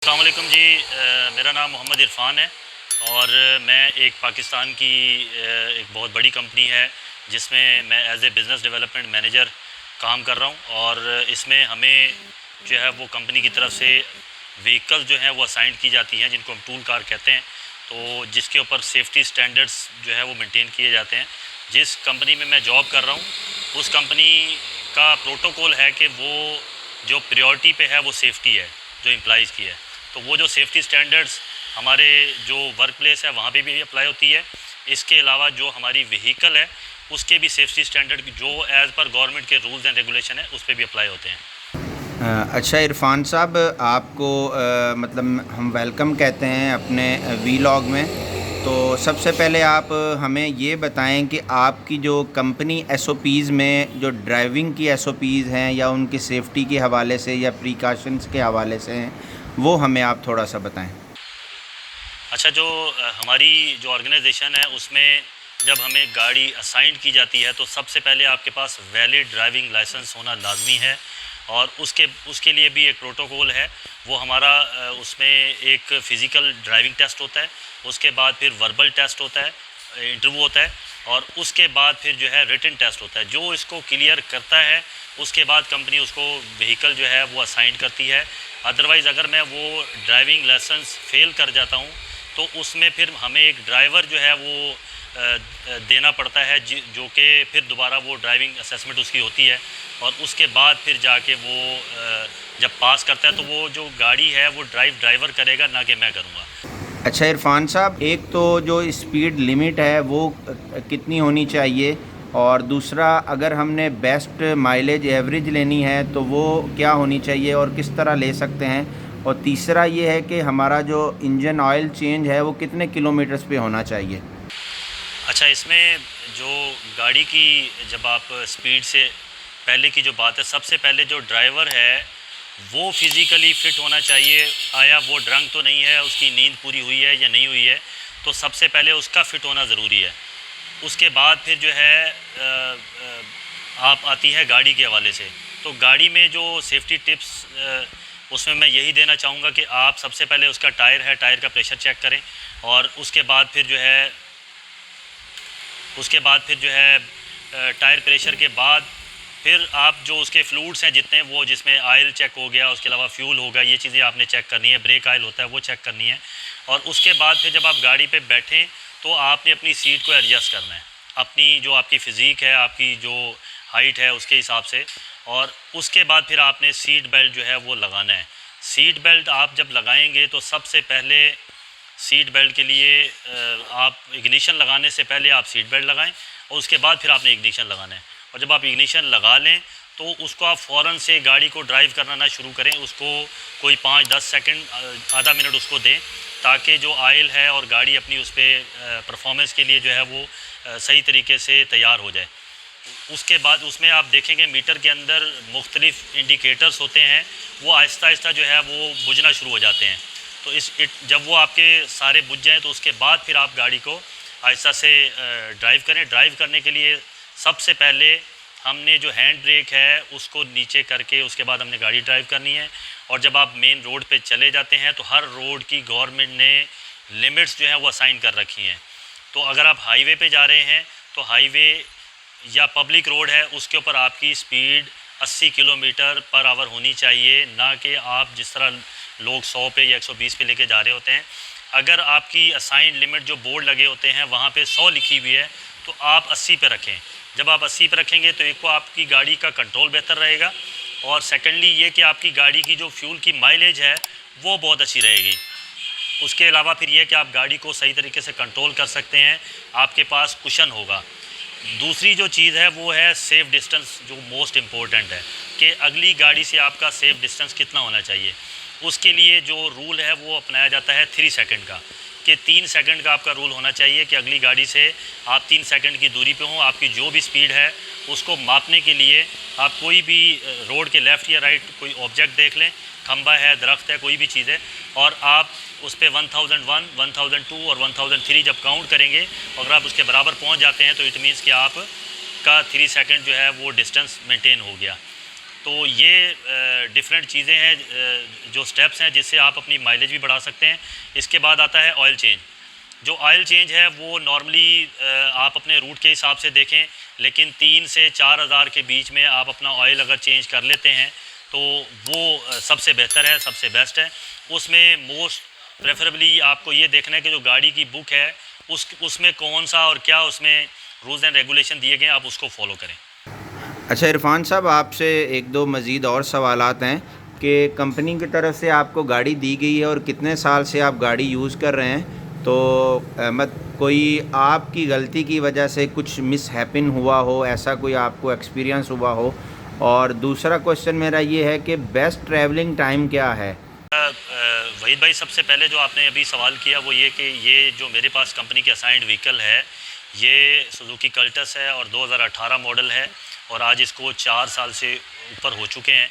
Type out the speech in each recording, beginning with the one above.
अस्सलाम वालेकुम जी। मेरा नाम मोहम्मद इरफ़ान है और मैं एक पाकिस्तान की एक बहुत बड़ी कंपनी है जिसमें मैं as a business development manager काम कर रहा हूँ। और इसमें हमें जो है वो कंपनी की तरफ से व्हीकल जो हैं वो असाइन की जाती हैं जिनको हम टूल कार कहते हैं। तो जिसके ऊपर सेफ्टी स्टैंडर्ड्स जो है वो मेंटेन किए जाते हैं। जिस कंपनी में मैं जॉब कर रहा हूँ उस कंपनी का प्रोटोकॉल है कि वो जो प्रायोरिटी पे है वो सेफ़्टी है जो एम्प्लॉइज़ की है। तो वो जो सेफ़्टी स्टैंडर्ड्स हमारे जो वर्क प्लेस है वहाँ पे भी अप्लाई होती है। इसके अलावा जो हमारी व्हीकल है उसके भी सेफ्टी स्टैंडर्ड जो एज़ पर गवर्नमेंट के रूल्स एंड रेगुलेशन है उस पर भी अप्लाई होते हैं। अच्छा इरफ़ान साहब, आपको मतलब हम वेलकम कहते हैं अपने वीलॉग में। तो सबसे पहले आप हमें ये बताएं कि आपकी जो कंपनी एसओपीज़ में जो ड्राइविंग की एसओपीज़ हैं या उनकी सेफ्टी के हवाले से या प्रिकॉशंस के हवाले से हैं, वो हमें आप थोड़ा सा बताएं। अच्छा, जो हमारी जो ऑर्गेनाइजेशन है उसमें जब हमें गाड़ी असाइन की जाती है तो सबसे पहले आपके पास वैलिड ड्राइविंग लाइसेंस होना लाजमी है। और उसके लिए भी एक प्रोटोकॉल है। वो हमारा उसमें एक फ़िज़िकल ड्राइविंग टेस्ट होता है, उसके बाद फिर वर्बल टेस्ट होता है, इंटरव्यू होता है, और उसके बाद फिर जो है रिटन टेस्ट होता है। जो इसको क्लियर करता है उसके बाद कंपनी उसको व्हीकल जो है वो असाइन करती है। अदरवाइज़ अगर मैं वो ड्राइविंग लाइसेंस फ़ेल कर जाता हूँ तो उसमें फिर हमें एक ड्राइवर जो है वो देना पड़ता है जो कि फिर दोबारा वो ड्राइविंग असेसमेंट उसकी होती है। और उसके बाद फिर जाके वो जब पास करता है तो वो जो गाड़ी है वो ड्राइवर करेगा, ना कि मैं करूँगा। अच्छा इरफ़ान साहब, एक तो जो स्पीड लिमिट है वो कितनी होनी चाहिए, और दूसरा अगर हमने बेस्ट माइलेज एवरेज लेनी है तो वो क्या होनी चाहिए और किस तरह ले सकते हैं, और तीसरा ये है कि हमारा जो इंजन ऑयल चेंज है वो कितने किलोमीटर्स पे होना चाहिए। अच्छा, इसमें जो गाड़ी की जब आप स्पीड से पहले की जो बात है, सबसे पहले जो ड्राइवर है वो फिज़िकली फ़िट होना चाहिए। आया वो ड्रंक तो नहीं है, उसकी नींद पूरी हुई है या नहीं हुई है, तो सबसे पहले उसका फ़िट होना ज़रूरी है। उसके बाद फिर जो है आप आती है गाड़ी के हवाले से। तो गाड़ी में जो सेफ्टी टिप्स उसमें मैं यही देना चाहूँगा कि आप सबसे पहले उसका टायर का प्रेशर चेक करें। और उसके बाद फिर जो है टायर प्रेशर के बाद फिर आप जो उसके फ्लूइड्स हैं जितने वो जिसमें ऑयल चेक हो गया, उसके अलावा फ्यूल होगा, ये चीज़ें आपने चेक करनी है। ब्रेक ऑयल होता है वो चेक करनी है। और उसके बाद फिर जब आप गाड़ी पे बैठें तो आपने अपनी सीट को एडजस्ट करना है अपनी जो आपकी फ़िज़ीक है, आपकी जो हाइट है उसके हिसाब से। और उसके बाद फिर आपने सीट बेल्ट जो है वो लगाना है। सीट बेल्ट आप जब लगाएंगे तो सबसे पहले सीट बेल्ट के लिए आप इग्निशन लगाने से पहले आप सीट बेल्ट लगाएं और उसके बाद फिर आपने इग्निशन लगाना है। और जब आप इग्निशन लगा लें तो उसको आप फ़ौरन से गाड़ी को ड्राइव करना ना शुरू करें। उसको कोई 5-10 सेकंड आधा मिनट उसको दें ताकि जो ऑयल है और गाड़ी अपनी उस पर परफॉर्मेंस के लिए जो है वो सही तरीके से तैयार हो जाए। उसके बाद उसमें आप देखेंगे मीटर के अंदर मुख्तलिफ इंडिकेटर्स होते हैं, वो आहिस्ता आहिस्ता जो है वो बुझना शुरू हो जाते हैं। तो जब वो आपके सारे बुझ जाएँ तो उसके बाद फिर आप गाड़ी को आहिस्ता से ड्राइव करें। ड्राइव करने के लिए सबसे पहले हमने जो हैंड ब्रेक है उसको नीचे करके उसके बाद हमने गाड़ी ड्राइव करनी है। और जब आप मेन रोड पे चले जाते हैं तो हर रोड की गवर्नमेंट ने लिमिट्स जो हैं वो असाइन कर रखी हैं। तो अगर आप हाईवे पे जा रहे हैं तो हाईवे या पब्लिक रोड है उसके ऊपर आपकी स्पीड 80 किलोमीटर पर आवर होनी चाहिए, ना कि आप जिस तरह लोग 100 पे या 120 पे लेके जा रहे होते हैं। अगर आपकी असाइंड लिमिट जो बोर्ड लगे होते हैं वहाँ पे 100 लिखी हुई है तो आप 80 पे रखें। जब आप 80 पे रखेंगे तो एक तो आपकी गाड़ी का कंट्रोल बेहतर रहेगा, और सेकेंडली ये कि आपकी गाड़ी की जो फ्यूल की माइलेज है वो बहुत अच्छी रहेगी। उसके अलावा फिर ये कि आप गाड़ी को सही तरीके से कंट्रोल कर सकते हैं, आपके पास कुशन होगा। दूसरी जो चीज़ है वो है सेफ़ डिस्टेंस, जो मोस्ट इम्पोर्टेंट है कि अगली गाड़ी से आपका सेफ़ डिस्टेंस कितना होना चाहिए। उसके लिए जो रूल है वो अपनाया जाता है 3 सेकंड का, कि 3 सेकंड का आपका रूल होना चाहिए कि अगली गाड़ी से आप 3 सेकंड की दूरी पे हों। आपकी जो भी स्पीड है उसको मापने के लिए आप कोई भी रोड के लेफ़्ट या राइट कोई ऑब्जेक्ट देख लें, खंबा है, दरख्त है, कोई भी चीज़ है, और आप उस पर 1001, 1002 और 1003 जब काउंट करेंगे, अगर आप उसके बराबर पहुंच जाते हैं तो इट मीन्स कि आप का 3 सेकंड जो है वो डिस्टेंस मेंटेन हो गया। तो ये डिफरेंट चीज़ें हैं, जो स्टेप्स हैं जिससे आप अपनी माइलेज भी बढ़ा सकते हैं। इसके बाद आता है ऑयल चेंज। जो ऑयल चेंज है वो नॉर्मली आप अपने रूट के हिसाब से देखें, लेकिन 3 से 4 हज़ार के बीच में आप अपना ऑयल अगर चेंज कर लेते हैं तो वो सबसे बेहतर है, सबसे बेस्ट है। उसमें मोस्ट प्रेफरेबली आपको ये देखना है कि जो गाड़ी की बुक है उसमें कौन सा और क्या उसमें रूल्स एंड रेगुलेशन दिए गए हैं, आप उसको फॉलो करें। अच्छा इरफान साहब, आपसे एक दो मज़ीद और सवालात हैं कि कंपनी की तरफ से आपको गाड़ी दी गई है और कितने साल से आप गाड़ी यूज़ कर रहे हैं, तो कोई आपकी गलती की वजह से कुछ मिस हैपन हुआ हो, ऐसा कोई आपको एक्सपीरियंस हुआ हो। और दूसरा क्वेश्चन मेरा ये है कि बेस्ट ट्रैवलिंग टाइम क्या है। वहीद भाई, सबसे पहले जो आपने अभी सवाल किया वो ये कि ये जो मेरे पास कंपनी की असाइंड व्हीकल है ये सुजुकी कल्टस है और 2018 मॉडल है, और आज इसको 4 साल से ऊपर हो चुके हैं।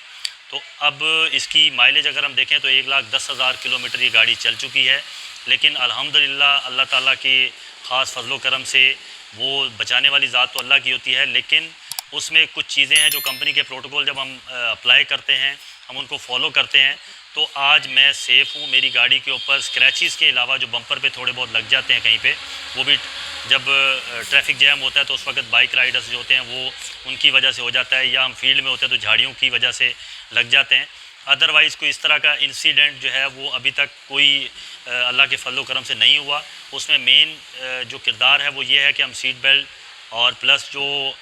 तो अब इसकी माइलेज अगर हम देखें तो 1,10,000 किलोमीटर ये गाड़ी चल चुकी है। लेकिन अल्हम्दुलिल्लाह अल्लाह ताला के ख़ास फजलो करम से वो बचाने वाली ज़ात तो अल्लाह की होती है, लेकिन उसमें कुछ चीज़ें हैं जो कंपनी के प्रोटोकॉल जब हम अप्लाई करते हैं, हम उनको फॉलो करते हैं, तो आज मैं सेफ़ हूँ। मेरी गाड़ी के ऊपर स्क्रैचेस के अलावा जो बम्पर पे थोड़े बहुत लग जाते हैं कहीं पे, वो भी जब ट्रैफिक जैम होता है तो उस वक्त बाइक राइडर्स जो होते हैं वो उनकी वजह से हो जाता है, या हम फील्ड में होते हैं तो झाड़ियों की वजह से लग जाते हैं। अदरवाइज़ कोई इस तरह का इंसिडेंट जो है वो अभी तक कोई अल्लाह के फजलो करम से नहीं हुआ। उसमें मेन जो किरदार है वो ये है कि हम सीट बेल्ट और प्लस जो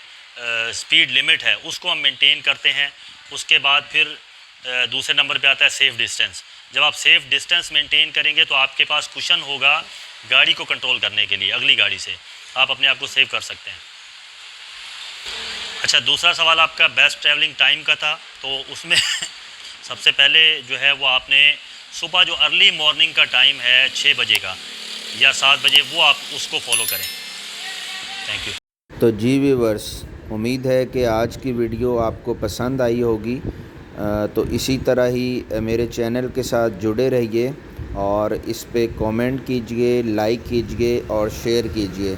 स्पीड लिमिट है उसको हम मेंटेन करते हैं। उसके बाद फिर दूसरे नंबर पे आता है सेफ़ डिस्टेंस। जब आप सेफ़ डिस्टेंस मेंटेन करेंगे तो आपके पास कुशन होगा गाड़ी को कंट्रोल करने के लिए, अगली गाड़ी से आप अपने आप को सेव कर सकते हैं। अच्छा, दूसरा सवाल आपका बेस्ट ट्रैवलिंग टाइम का था, तो उसमें सबसे पहले जो है वो आपने सुबह जो अर्ली मॉर्निंग का टाइम है 6 बजे का या 7 बजे, वो आप उसको फॉलो करें। Thank you. तो जी व्यूअर्स, उम्मीद है कि आज की वीडियो आपको पसंद आई होगी। तो इसी तरह ही मेरे चैनल के साथ जुड़े रहिए और इस पे कमेंट कीजिए, लाइक कीजिए और शेयर कीजिए।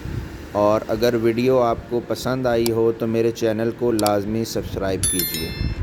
और अगर वीडियो आपको पसंद आई हो तो मेरे चैनल को लाजमी सब्सक्राइब कीजिए।